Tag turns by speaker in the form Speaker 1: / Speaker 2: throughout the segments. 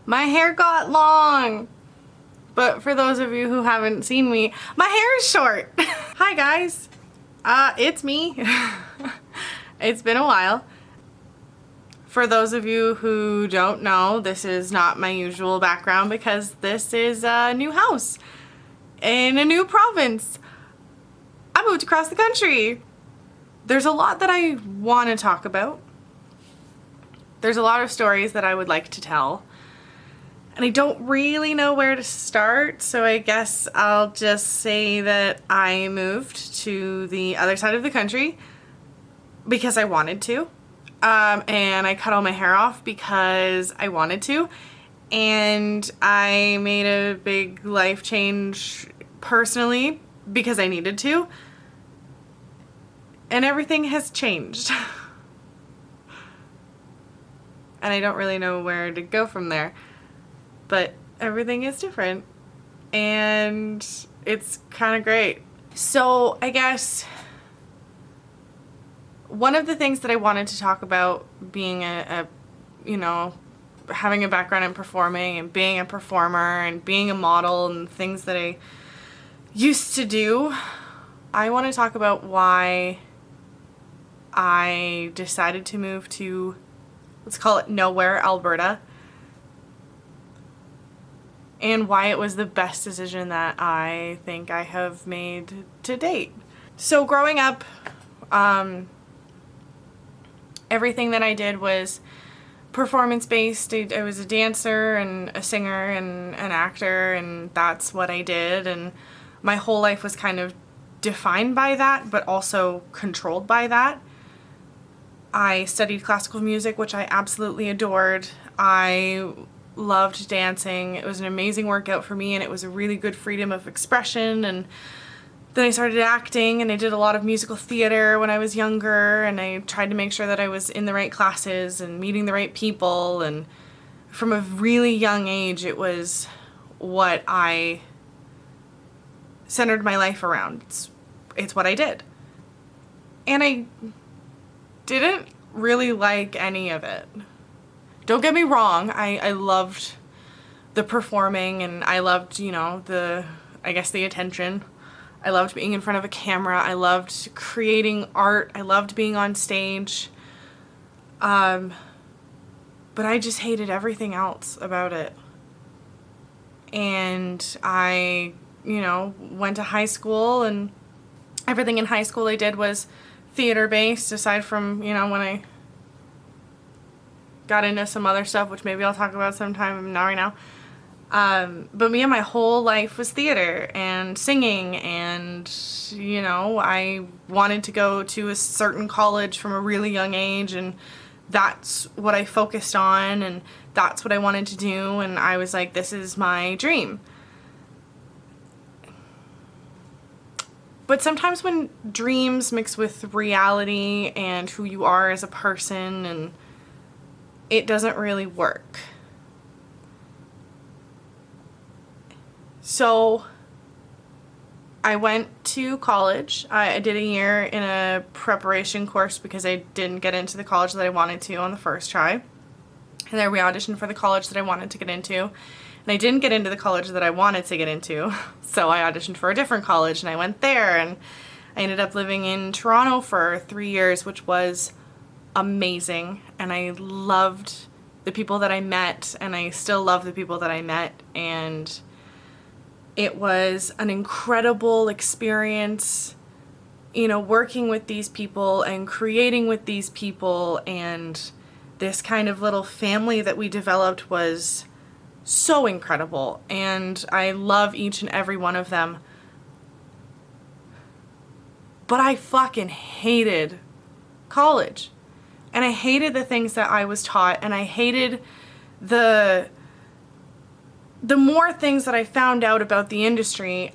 Speaker 1: My hair got long. But for those of you who haven't seen me, my hair is short. Hi guys. It's me. It's been a while. For those of you who don't know, this is not my usual background because this is a new house in a new province. I moved across the country. There's a lot that I want to talk about. There's a lot of stories that I would like to tell. And I don't really know where to start, so I guess I'll just say that I moved to the other side of the country because I wanted to. And I cut all my hair off because I wanted to. And I made a big life change personally because I needed to. And everything has changed. And I don't really know where to go from there. But everything is different. And it's kind of great. So I guess one of the things that I wanted to talk about being having a background in performing and being a performer and being a model and things that I used to do, I want to talk about why I decided to move to, let's call it nowhere, Alberta, and why it was the best decision that I think I have made to date. So growing up, everything that I did was performance-based. I was a dancer and a singer and an actor, and that's what I did. And my whole life was kind of defined by that, but also controlled by that. I studied classical music, which I absolutely adored. I loved dancing. It was an amazing workout for me, and it was a really good freedom of expression. And then I started acting, and I did a lot of musical theater when I was younger, and I tried to make sure that I was in the right classes and meeting the right people. And from a really young age, it was what I centered my life around. It's what I did. And I didn't really like any of it. Don't get me wrong, I loved the performing, and I loved, the attention. I loved being in front of a camera. I loved creating art. I loved being on stage. But I just hated everything else about it. And I, went to high school, and everything in high school I did was theater-based, aside from, when I got into some other stuff, which maybe I'll talk about sometime, not right now. But my whole life was theater and singing, and, I wanted to go to a certain college from a really young age, and that's what I focused on, and that's what I wanted to do, and I was like, this is my dream. But sometimes when dreams mix with reality and who you are as a person, and it doesn't really work. So I went to college. I did a year in a preparation course because I didn't get into the college that I wanted to on the first try. And then we auditioned for the college that I wanted to get into. And I didn't get into the college that I wanted to get into. So I auditioned for a different college, and I went there, and I ended up living in Toronto for 3 years, which was amazing. And I loved the people that I met, and I still love the people that I met, and it was an incredible experience, working with these people and creating with these people, and this kind of little family that we developed was so incredible, and I love each and every one of them. But I fucking hated college. And I hated the things that I was taught, and I hated the more things that I found out about the industry.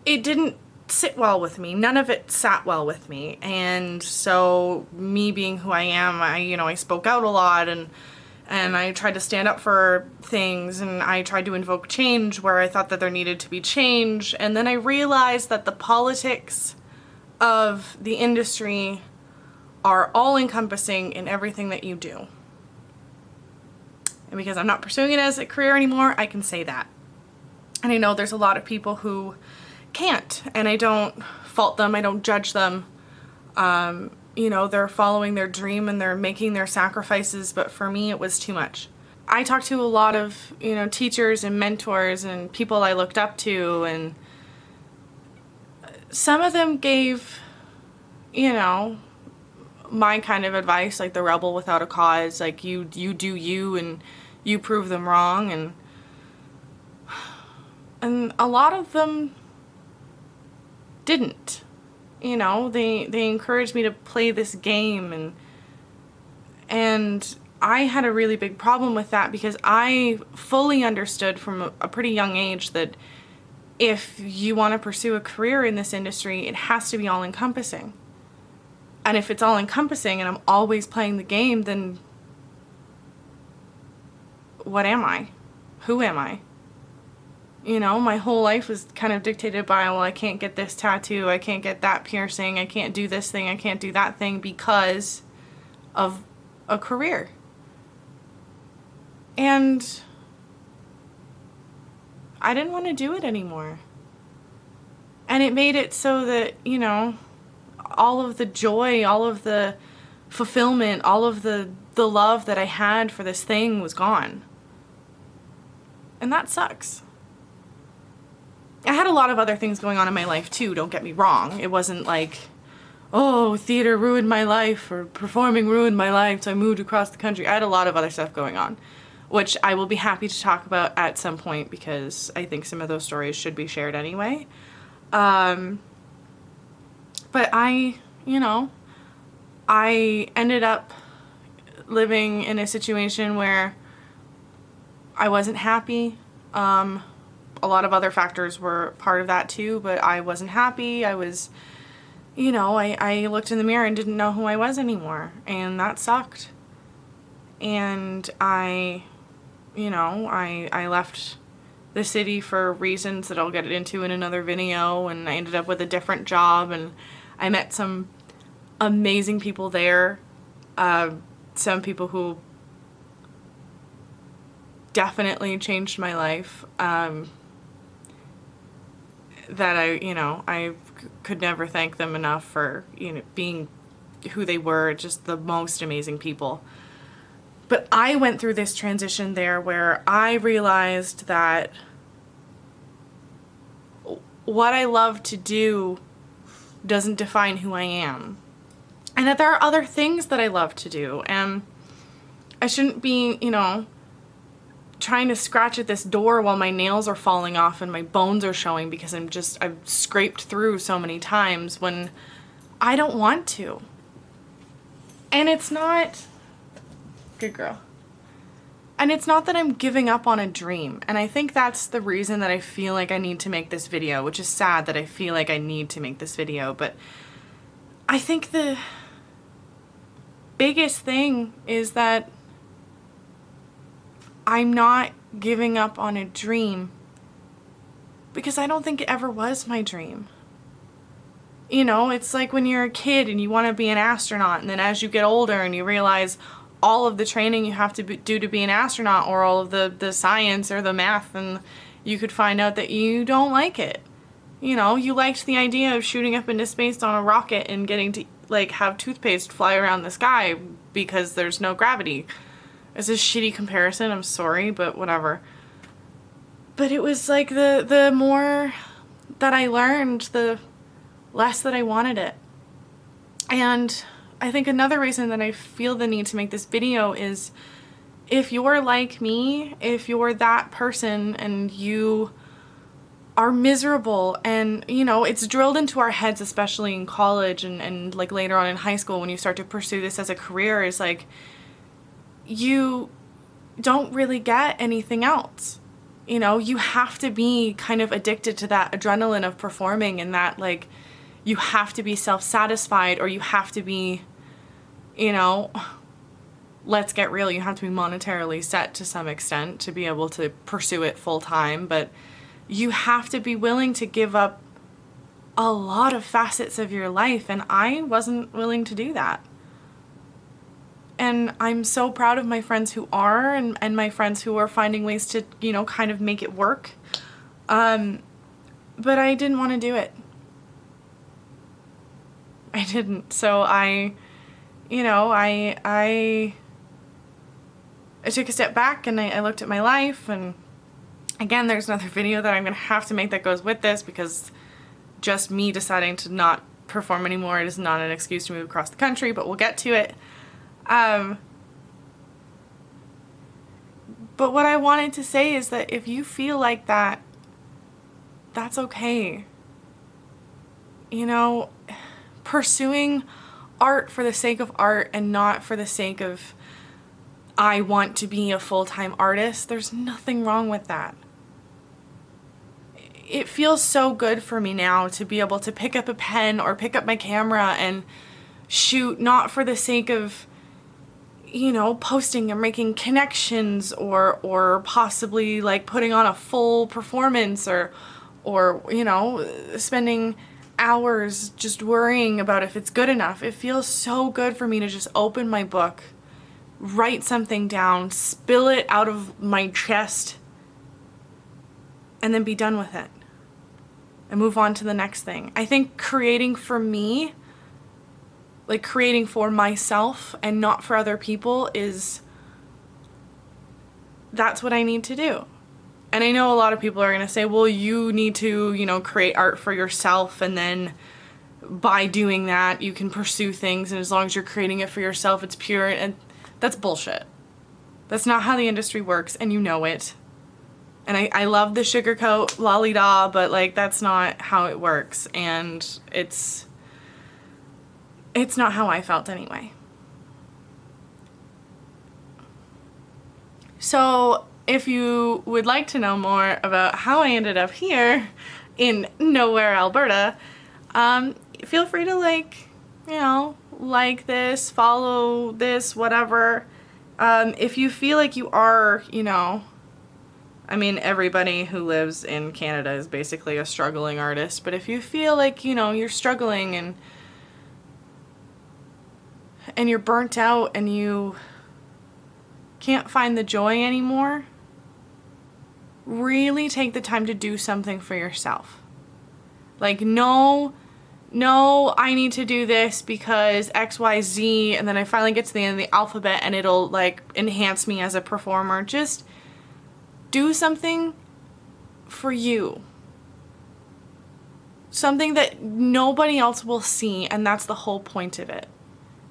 Speaker 1: It didn't sit well with me. None of it sat well with me. And so me being who I am, I spoke out a lot, and I tried to stand up for things, and I tried to invoke change where I thought that there needed to be change. And then I realized that the politics of the industry are all encompassing in everything that you do. And because I'm not pursuing it as a career anymore, I can say that. And I know there's a lot of people who can't, and I don't fault them, I don't judge them. You know, they're following their dream and they're making their sacrifices, but for me it was too much. I talked to a lot of, you know, teachers and mentors and people I looked up to, and some of them gave, you know, my kind of advice, like the rebel without a cause, like you do you and you prove them wrong, and a lot of them didn't. You know, they encouraged me to play this game, and I had a really big problem with that because I fully understood from a pretty young age that if you want to pursue a career in this industry, it has to be all-encompassing. And if it's all-encompassing and I'm always playing the game, then what am I? Who am I? You know, my whole life was kind of dictated by, well, I can't get this tattoo, I can't get that piercing, I can't do this thing, I can't do that thing because of a career. And I didn't want to do it anymore. And it made it so that, you know, all of the joy, all of the fulfillment, all of the love that I had for this thing was gone. And that sucks. I had a lot of other things going on in my life too, don't get me wrong. It wasn't like, oh, theater ruined my life or performing ruined my life, so I moved across the country. I had a lot of other stuff going on, which I will be happy to talk about at some point because I think some of those stories should be shared anyway. But I ended up living in a situation where I wasn't happy. A lot of other factors were part of that too, but I wasn't happy. I was, you know, I looked in the mirror and didn't know who I was anymore, and that sucked. And I left the city for reasons that I'll get into in another video, and I ended up with a different job, and I met some amazing people there. Some people who definitely changed my life. That I could never thank them enough for, you know, being who they were, just the most amazing people. But I went through this transition there where I realized that what I love to do doesn't define who I am. And that there are other things that I love to do. And I shouldn't be, you know, trying to scratch at this door while my nails are falling off and my bones are showing because I've scraped through so many times when I don't want to. And it's not, good girl. And it's not that I'm giving up on a dream. And I think that's the reason that I feel like I need to make this video, which is sad that I feel like I need to make this video. But I think the biggest thing is that I'm not giving up on a dream because I don't think it ever was my dream. You know, it's like when you're a kid and you want to be an astronaut, and then as you get older and you realize all of the training you have to do to be an astronaut, or all of the science or the math, and you could find out that you don't like it. You know, you liked the idea of shooting up into space on a rocket and getting to, like, have toothpaste fly around the sky because there's no gravity. It's a shitty comparison, I'm sorry, but whatever. But it was like the more that I learned, the less that I wanted it. And I think another reason that I feel the need to make this video is if you're like me, if you're that person and you are miserable, and, you know, it's drilled into our heads, especially in college and like later on in high school when you start to pursue this as a career, is like, you don't really get anything else. You know, you have to be kind of addicted to that adrenaline of performing, and that, like, you have to be self-satisfied, or you have to be, you know, let's get real, you have to be monetarily set to some extent to be able to pursue it full time, but you have to be willing to give up a lot of facets of your life, and I wasn't willing to do that. And I'm so proud of my friends who are, and my friends who are finding ways to, you know, kind of make it work. But I didn't want to do it. I didn't. So I took a step back and I looked at my life, and again, there's another video that I'm going to have to make that goes with this, because just me deciding to not perform anymore, it is not an excuse to move across the country, but we'll get to it. But what I wanted to say is that if you feel like that, that's okay. You know, pursuing art for the sake of art and not for the sake of, I want to be a full-time artist, there's nothing wrong with that. It feels so good for me now to be able to pick up a pen or pick up my camera and shoot, not for the sake of, you know, posting or making connections or possibly like putting on a full performance or you know, spending hours just worrying about if it's good enough. It feels so good for me to just open my book, write something down, spill it out of my chest, and then be done with it and move on to the next thing. I think creating for me, like creating for myself and not for other people, that's what I need to do. And I know a lot of people are going to say, well, you need to, you know, create art for yourself, and then by doing that you can pursue things, and as long as you're creating it for yourself, it's pure. And that's bullshit. That's not how the industry works, and you know it. And I love the sugarcoat lolly-da, but like that's not how it works, and it's not how I felt anyway. So if you would like to know more about how I ended up here in nowhere, Alberta, feel free to like this, follow this, whatever. If you feel like you are, you know, I mean, everybody who lives in Canada is basically a struggling artist, but if you feel like, you know, you're struggling and you're burnt out and you can't find the joy anymore, really take the time to do something for yourself. Like, no, I need to do this because XYZ, and then I finally get to the end of the alphabet and it'll like enhance me as a performer. Just do something for you. Something that nobody else will see, and that's the whole point of it.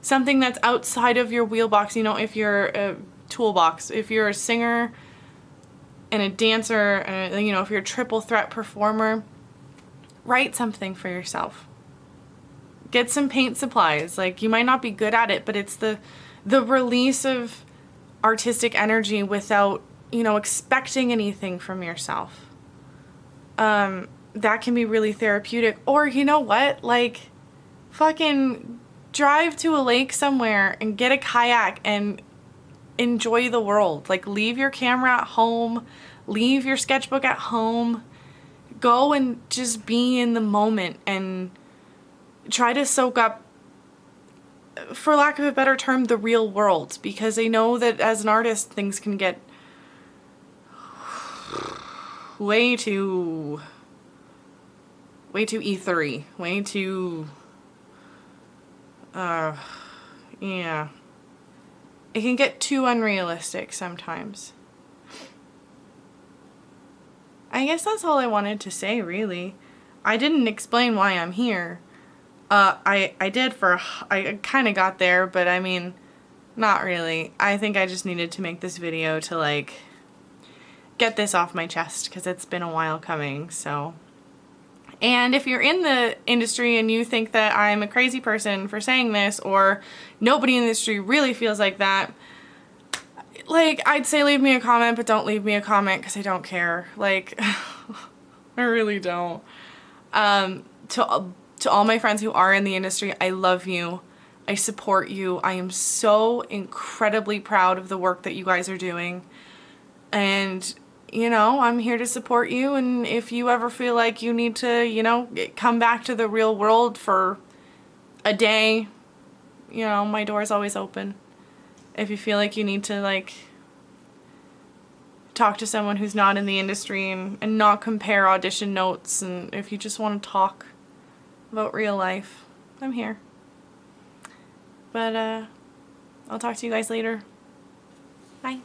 Speaker 1: Something that's outside of your wheelbox, you know, if you're a toolbox, if you're a singer and a dancer, and, you know, if you're a triple threat performer, write something for yourself. Get some paint supplies. Like, you might not be good at it, but it's the release of artistic energy without, you know, expecting anything from yourself. That can be really therapeutic. Or, you know what? Like, fucking drive to a lake somewhere and get a kayak and enjoy the world. Like, leave your camera at home, leave your sketchbook at home, go and just be in the moment and try to soak up, for lack of a better term, the real world, because I know that as an artist things can get way too ethery, way too yeah, it can get too unrealistic sometimes. I guess that's all I wanted to say, really. I didn't explain why I'm here. I kind of got there, but I mean, not really. I think I just needed to make this video to like get this off my chest, because it's been a while coming. So, and if you're in the industry and you think that I'm a crazy person for saying this, or nobody in the industry really feels like that, like, I'd say leave me a comment, but don't leave me a comment, because I don't care. Like, I really don't. To all my friends who are in the industry, I love you. I support you. I am so incredibly proud of the work that you guys are doing. And, you know, I'm here to support you. And if you ever feel like you need to, you know, come back to the real world for a day, you know, my door is always open. if you feel like you need to like talk to someone who's not in the industry and not compare audition notes, and if you just want to talk about real life, I'm here. But I'll talk to you guys later. Bye.